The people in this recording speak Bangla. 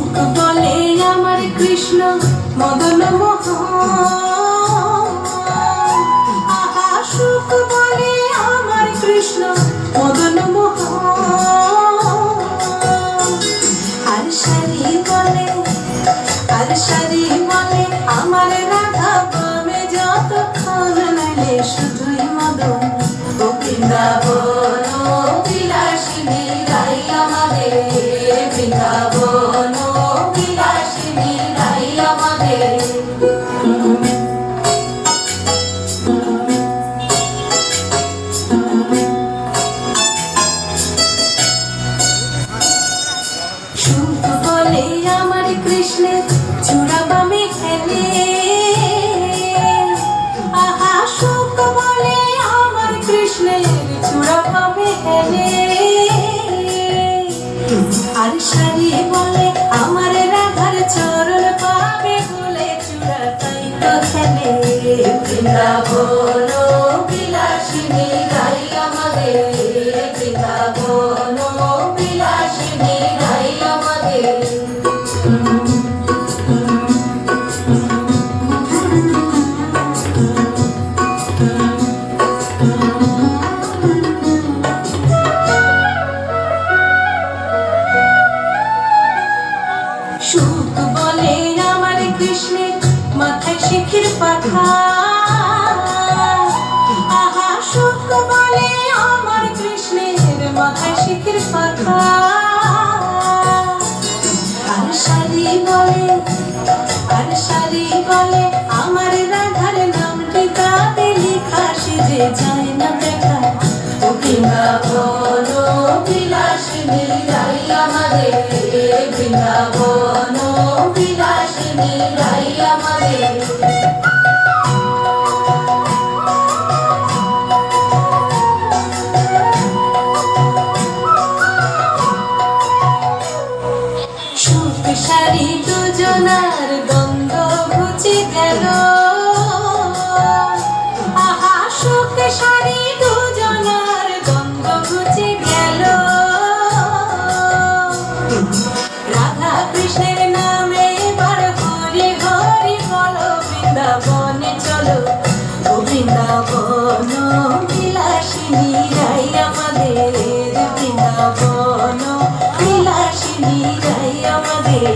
সুখ বলে আমার কৃষ্ণ মদন মোহন, আহা সুখ বলে আমার কৃষ্ণ মদন মোহন। আর সারি বলে আমার রাধা পাবে যতক্ষণ, নাইলে শুধুই মদন। ও বৃন্দাবন ও বিলাসিনী রাই আমাদের, বৃন্দাবন ও বিলাসিনী রাই আমাদের। সুখ বলে আমার কৃষ্ণের চূড়া বামে খেলে, আহা সুখ বলে আমার কৃষ্ণের চূড়া বামে খেলে। আর সারি বলে আমার রাধার চরণ পাবে বলে, চূড়া তাই তো খেলে। বৃন্দাবন ও বিলাসিনী রাই আমাদের, বৃন্দাবন ও বিলাসিনী রাই আমাদের। সুখ বলে আমার কৃষ্ণের মাথায় শিখির পাখা, আহা সুখ বলে আমার কৃষ্ণের মাথায় শিখির পাখা। আর সারি বলে আমার রাধার নামটি তাতে লেখা, সে যে যায় না দেখা। ও বৃন্দাবন ও বিলাসিনী রাই আমাদের, বৃন্দাবন ও বিলাসিনী রাই আমাদের। সুখ সারি দুজনার দ্বন্দ্ব ঘুচে গেল, আহা সুখ সারি দুজনার দ্বন্দ্ব ঘুচে গেল। রাধা কৃষ্ণের নামে এবার হরি হরি বলো, বৃন্দাবনে চলো। ও বৃন্দাবন ও বিলাসিনী রাই আমাদের, বৃন্দাবন ও বিলাসিনী রাই আমাদের।